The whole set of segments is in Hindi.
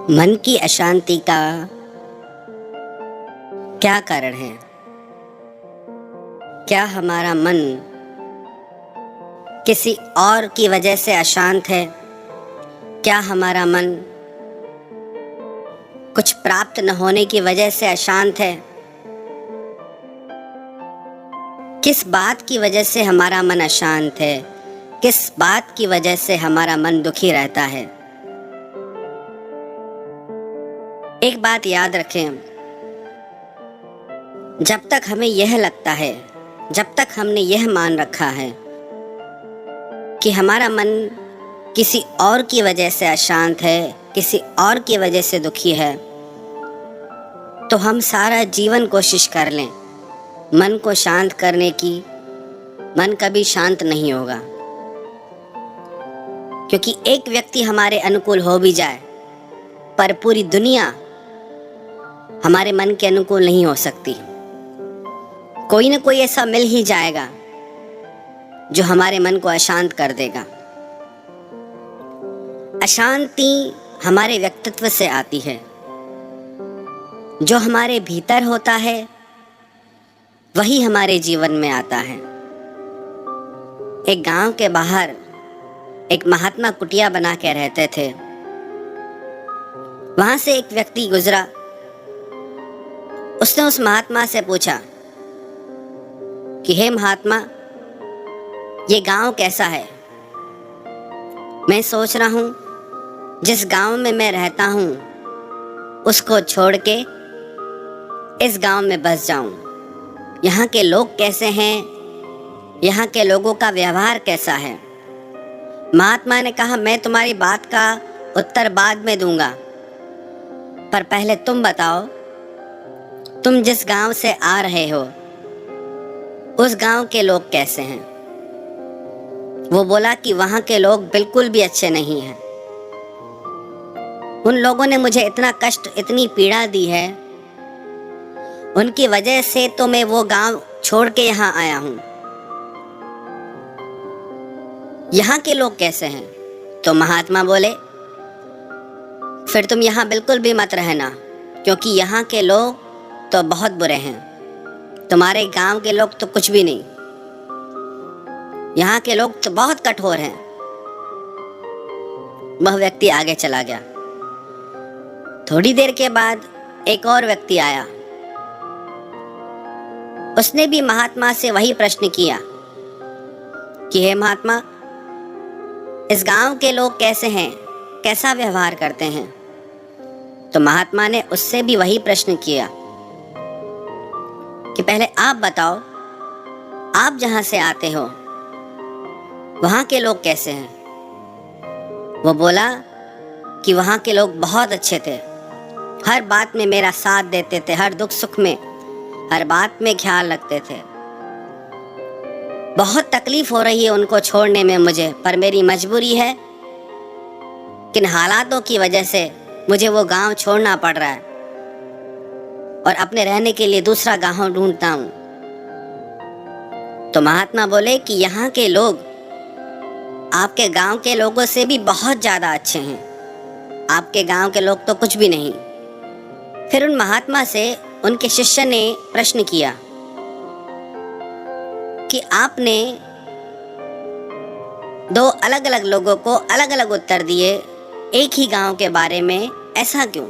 मन की अशांति का क्या कारण है? क्या हमारा मन किसी और की वजह से अशांत है? क्या हमारा मन कुछ प्राप्त न होने की वजह से अशांत है? किस बात की वजह से हमारा मन अशांत है? किस बात की वजह से हमारा मन दुखी रहता है? एक बात याद रखें, जब तक हमें यह लगता है, जब तक हमने यह मान रखा है कि हमारा मन किसी और की वजह से अशांत है, किसी और की वजह से दुखी है, तो हम सारा जीवन कोशिश कर लें मन को शांत करने की, मन कभी शांत नहीं होगा। क्योंकि एक व्यक्ति हमारे अनुकूल हो भी जाए, पर पूरी दुनिया हमारे मन के अनुकूल नहीं हो सकती। कोई न कोई ऐसा मिल ही जाएगा जो हमारे मन को अशांत कर देगा। अशांति हमारे व्यक्तित्व से आती है। जो हमारे भीतर होता है वही हमारे जीवन में आता है। एक गांव के बाहर एक महात्मा कुटिया बना के रहते थे। वहां से एक व्यक्ति गुजरा। उसने उस महात्मा से पूछा कि हे महात्मा, ये गांव कैसा है? मैं सोच रहा हूं जिस गांव में मैं रहता हूं उसको छोड़ के इस गांव में बस जाऊं। यहाँ के लोग कैसे हैं? यहाँ के लोगों का व्यवहार कैसा है? महात्मा ने कहा, मैं तुम्हारी बात का उत्तर बाद में दूंगा, पर पहले तुम बताओ, तुम जिस गांव से आ रहे हो उस गांव के लोग कैसे हैं? वो बोला कि वहां के लोग बिल्कुल भी अच्छे नहीं हैं। उन लोगों ने मुझे इतना कष्ट, इतनी पीड़ा दी है, उनकी वजह से तो मैं वो गांव छोड़ के यहाँ आया हूँ। यहाँ के लोग कैसे हैं? तो महात्मा बोले, फिर तुम यहाँ बिल्कुल भी मत रहना, क्योंकि यहाँ के लोग तो बहुत बुरे हैं। तुम्हारे गांव के लोग तो कुछ भी नहीं। यहाँ के लोग तो बहुत कठोर हैं। वह व्यक्ति आगे चला गया। थोड़ी देर के बाद एक और व्यक्ति आया। उसने भी महात्मा से वही प्रश्न किया कि हे महात्मा, इस गांव के लोग कैसे हैं? कैसा व्यवहार करते हैं? तो महात्मा ने उससे भी वही प्रश्न किया कि पहले आप बताओ, आप जहां से आते हो वहां के लोग कैसे हैं? वो बोला कि वहां के लोग बहुत अच्छे थे, हर बात में मेरा साथ देते थे, हर दुख सुख में, हर बात में ख्याल रखते थे। बहुत तकलीफ हो रही है उनको छोड़ने में मुझे, पर मेरी मजबूरी है, किन हालातों की वजह से मुझे वो गांव छोड़ना पड़ रहा है और अपने रहने के लिए दूसरा गांव ढूंढता हूं। तो महात्मा बोले कि यहाँ के लोग आपके गांव के लोगों से भी बहुत ज्यादा अच्छे हैं। आपके गांव के लोग तो कुछ भी नहीं। फिर उन महात्मा से उनके शिष्य ने प्रश्न किया कि आपने दो अलग अलग लोगों को अलग अलग उत्तर दिए एक ही गांव के बारे में, ऐसा क्यों?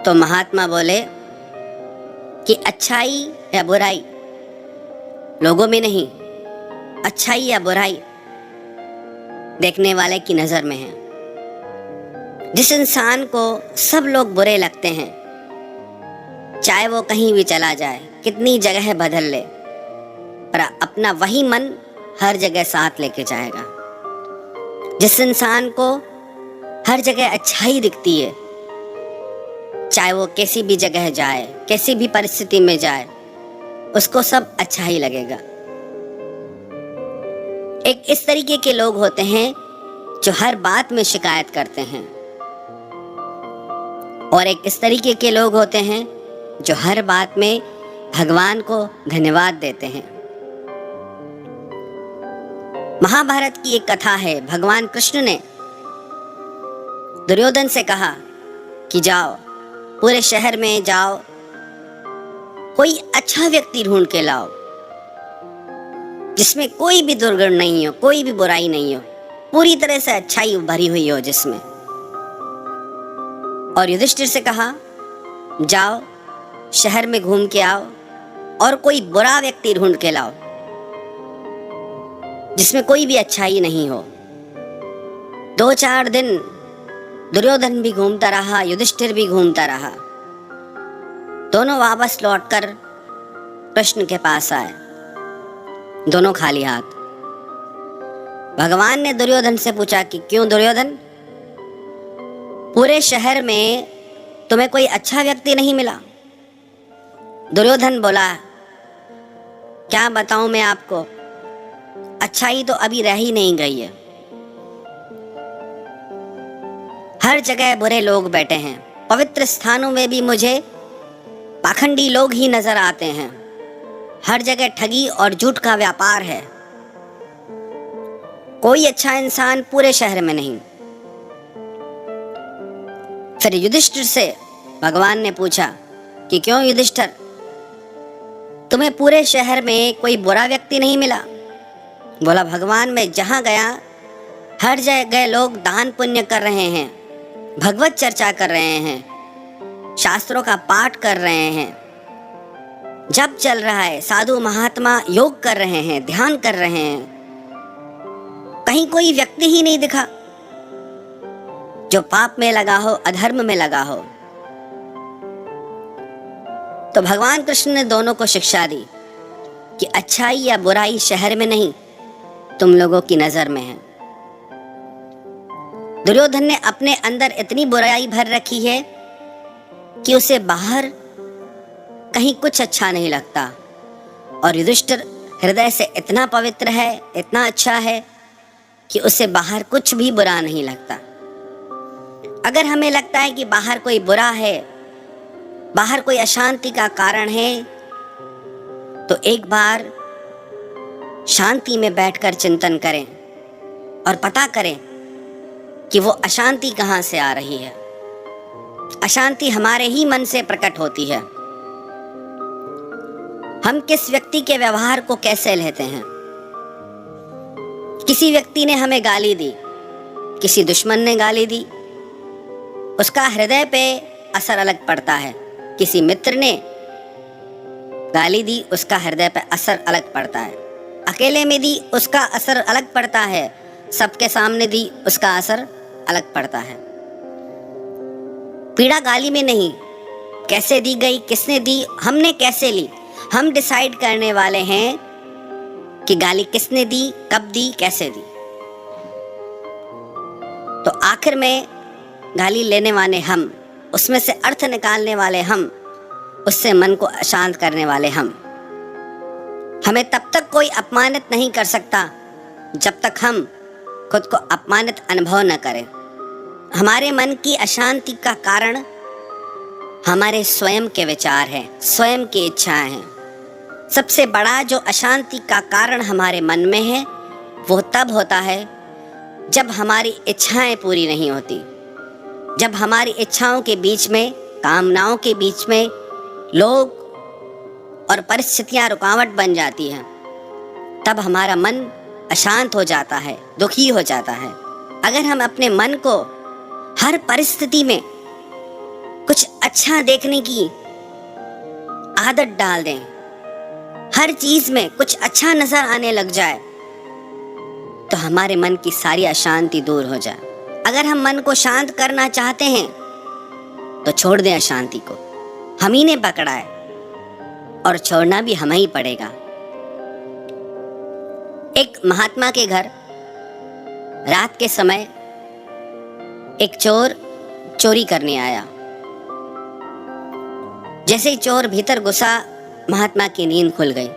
तो महात्मा बोले कि अच्छाई या बुराई लोगों में नहीं, अच्छाई या बुराई देखने वाले की नजर में है। जिस इंसान को सब लोग बुरे लगते हैं, चाहे वो कहीं भी चला जाए, कितनी जगह बदल ले, पर अपना वही मन हर जगह साथ लेके जाएगा। जिस इंसान को हर जगह अच्छाई दिखती है, चाहे वो किसी भी जगह जाए, किसी भी परिस्थिति में जाए, उसको सब अच्छा ही लगेगा। एक इस तरीके के लोग होते हैं जो हर बात में शिकायत करते हैं, और एक इस तरीके के लोग होते हैं जो हर बात में भगवान को धन्यवाद देते हैं। महाभारत की एक कथा है। भगवान कृष्ण ने दुर्योधन से कहा कि जाओ पूरे शहर में जाओ, कोई अच्छा व्यक्ति ढूंढ के लाओ जिसमें कोई भी दुर्गुण नहीं हो, कोई भी बुराई नहीं हो, पूरी तरह से अच्छाई भरी हुई हो जिसमें। और युधिष्ठिर से कहा जाओ शहर में घूम के आओ और कोई बुरा व्यक्ति ढूंढ के लाओ जिसमें कोई भी अच्छाई नहीं हो। 2-4 दिन दुर्योधन भी घूमता रहा, युधिष्ठिर भी घूमता रहा। दोनों वापस लौटकर कृष्ण के पास आए, दोनों खाली हाथ। भगवान ने दुर्योधन से पूछा कि क्यों दुर्योधन, पूरे शहर में तुम्हें कोई अच्छा व्यक्ति नहीं मिला? दुर्योधन बोला क्या बताऊं मैं आपको, अच्छाई तो अभी रह ही नहीं गई है। हर जगह बुरे लोग बैठे हैं, पवित्र स्थानों में भी मुझे पाखंडी लोग ही नजर आते हैं। हर जगह ठगी और झूठ का व्यापार है, कोई अच्छा इंसान पूरे शहर में नहीं। फिर युधिष्ठिर से भगवान ने पूछा कि क्यों युधिष्ठिर, तुम्हें पूरे शहर में कोई बुरा व्यक्ति नहीं मिला? बोला भगवान मैं जहां गया हर जगह लोग दान पुण्य कर रहे हैं, भगवत चर्चा कर रहे हैं, शास्त्रों का पाठ कर रहे हैं, जप चल रहा है, साधु महात्मा योग कर रहे हैं, ध्यान कर रहे हैं। कहीं कोई व्यक्ति ही नहीं दिखा जो पाप में लगा हो, अधर्म में लगा हो। तो भगवान कृष्ण ने दोनों को शिक्षा दी कि अच्छाई या बुराई शहर में नहीं, तुम लोगों की नजर में है। दुर्योधन ने अपने अंदर इतनी बुराई भर रखी है कि उसे बाहर कहीं कुछ अच्छा नहीं लगता, और युधिष्ठिर हृदय से इतना पवित्र है, इतना अच्छा है कि उसे बाहर कुछ भी बुरा नहीं लगता। अगर हमें लगता है कि बाहर कोई बुरा है, बाहर कोई अशांति का कारण है, तो एक बार शांति में बैठकर चिंतन करें और पता करें कि वो अशांति कहाँ से आ रही है। अशांति हमारे ही मन से प्रकट होती है। हम किस व्यक्ति के व्यवहार को कैसे लेते हैं। किसी व्यक्ति ने हमें गाली दी, किसी दुश्मन ने गाली दी, उसका हृदय पे असर अलग पड़ता है। किसी मित्र ने गाली दी, उसका हृदय पे असर अलग पड़ता है। अकेले में दी उसका असर अलग पड़ता है, सबके सामने दी उसका असर अलग पड़ता है। पीड़ा गाली में नहीं, कैसे दी गई, किसने दी, हमने कैसे ली, हम डिसाइड करने वाले हैं कि गाली किसने दी, कब दी, कैसे दी। तो आखिर में गाली लेने वाले हम, उसमें से अर्थ निकालने वाले हम, उससे मन को अशांत करने वाले हम। हमें तब तक कोई अपमानित नहीं कर सकता जब तक हम खुद को अपमानित अनुभव न करें। हमारे मन की अशांति का कारण हमारे स्वयं के विचार हैं, स्वयं की इच्छाएं हैं। सबसे बड़ा जो अशांति का कारण हमारे मन में है वो तब होता है जब हमारी इच्छाएं पूरी नहीं होती, जब हमारी इच्छाओं के बीच में, कामनाओं के बीच में लोग और परिस्थितियां रुकावट बन जाती हैं। तब हमारा मन अशांत हो जाता है, दुखी हो जाता है। अगर हम अपने मन को हर परिस्थिति में कुछ अच्छा देखने की आदत डाल दें, हर चीज में कुछ अच्छा नजर आने लग जाए, तो हमारे मन की सारी अशांति दूर हो जाए। अगर हम मन को शांत करना चाहते हैं तो छोड़ दें अशांति को। हम ही ने पकड़ा है और छोड़ना भी हमें ही पड़ेगा। एक महात्मा के घर रात के समय एक चोर चोरी करने आया। जैसे ही चोर भीतर घुसा, महात्मा की नींद खुल गई।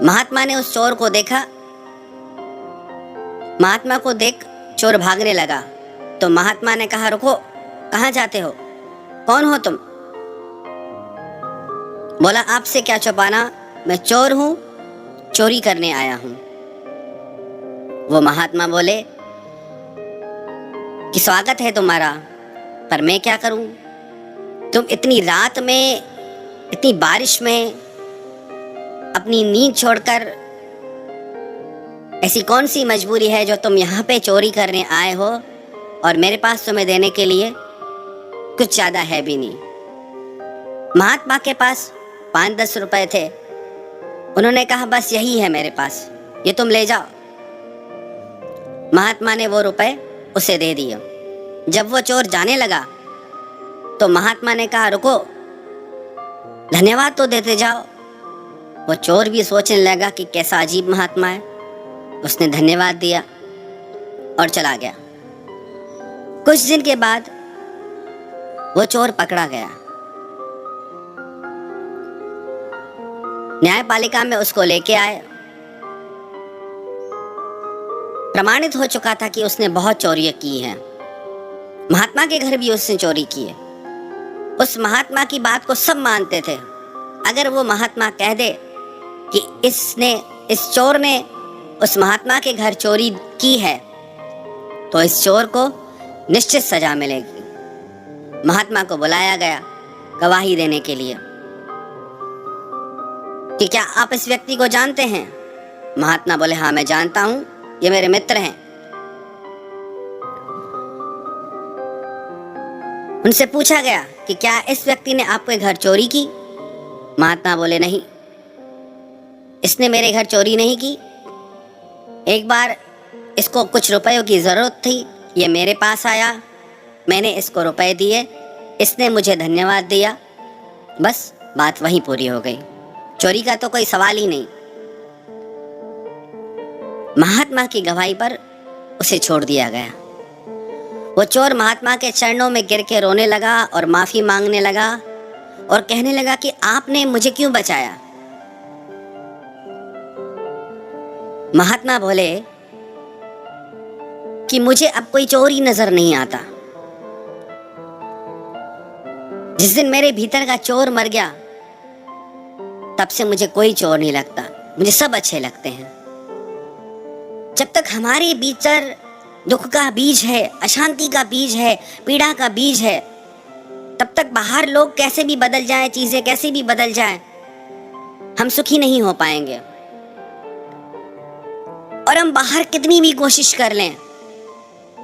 महात्मा ने उस चोर को देखा। महात्मा को देख चोर भागने लगा, तो महात्मा ने कहा रुको, कहाँ जाते हो, कौन हो तुम? बोला आपसे क्या छुपाना, मैं चोर हूं, चोरी करने आया हूं। वो महात्मा बोले कि स्वागत है तुम्हारा, पर मैं क्या करूं? तुम इतनी रात में, इतनी बारिश में अपनी नींद छोड़कर, ऐसी कौन सी मजबूरी है जो तुम यहाँ पे चोरी करने आए हो और मेरे पास तुम्हें देने के लिए कुछ ज़्यादा है भी नहीं। महात्मा के पास 5-10 रुपए थे। उन्होंने कहा बस यही है मेरे पास, ये तुम ले जाओ। महात्मा ने वो रुपए उसे दे दिए। जब वो चोर जाने लगा तो महात्मा ने कहा रुको, धन्यवाद तो देते जाओ। वो चोर भी सोचने लगा कि कैसा अजीब महात्मा है। उसने धन्यवाद दिया और चला गया। कुछ दिन के बाद वो चोर पकड़ा गया। न्यायपालिका में उसको लेके आए। प्रमाणित हो चुका था कि उसने बहुत चोरियां की हैं। महात्मा के घर भी उसने चोरी की है। उस महात्मा की बात को सब मानते थे। अगर वो महात्मा कह दे कि इस चोर ने उस महात्मा के घर चोरी की है, तो इस चोर को निश्चित सजा मिलेगी। महात्मा को बुलाया गया गवाही देने के लिए कि क्या आप इस व्यक्ति को जानते हैं? महात्मा बोले हाँ मैं जानता हूं, ये मेरे मित्र हैं। उनसे पूछा गया कि क्या इस व्यक्ति ने आपके घर चोरी की? महात्मा बोले नहीं, इसने मेरे घर चोरी नहीं की। एक बार इसको कुछ रुपयों की जरूरत थी, ये मेरे पास आया, मैंने इसको रुपए दिए, इसने मुझे धन्यवाद दिया, बस बात वहीं पूरी हो गई। चोरी का तो कोई सवाल ही नहीं। महात्मा की गवाही पर उसे छोड़ दिया गया। वो चोर महात्मा के चरणों में गिर के रोने लगा और माफी मांगने लगा और कहने लगा कि आपने मुझे क्यों बचाया? महात्मा बोले कि मुझे अब कोई चोर ही नजर नहीं आता। जिस दिन मेरे भीतर का चोर मर गया, तब से मुझे कोई चोर नहीं लगता, मुझे सब अच्छे लगते हैं। जब तक हमारे भीतर दुख का बीज है, अशांति का बीज है, पीड़ा का बीज है, तब तक बाहर लोग कैसे भी बदल जाएं, चीजें कैसे भी बदल जाएं, हम सुखी नहीं हो पाएंगे। और हम बाहर कितनी भी कोशिश कर लें,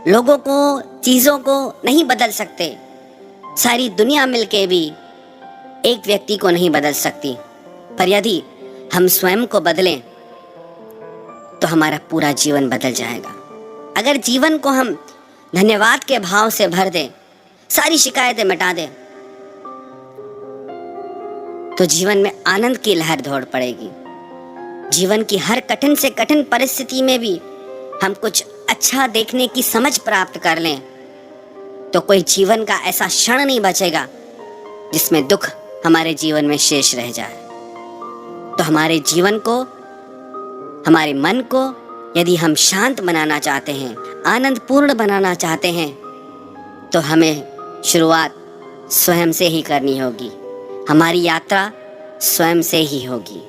लोगों को, चीजों को नहीं बदल सकते। सारी दुनिया मिलके भी एक व्यक्ति को नहीं बदल सकती। पर यदि हम स्वयं को बदलें तो हमारा पूरा जीवन बदल जाएगा। अगर जीवन को हम धन्यवाद के भाव से भर दें, सारी शिकायतें मिटा दें, तो जीवन में आनंद की लहर दौड़ पड़ेगी। जीवन की हर कठिन से कठिन परिस्थिति में भी हम कुछ अच्छा देखने की समझ प्राप्त कर लें, तो कोई जीवन का ऐसा क्षण नहीं बचेगा जिसमें दुख हमारे जीवन में शेष रह जाए। तो हमारे जीवन को, हमारे मन को यदि हम शांत बनाना चाहते हैं, आनंद पूर्ण बनाना चाहते हैं, तो हमें शुरुआत स्वयं से ही करनी होगी। हमारी यात्रा स्वयं से ही होगी।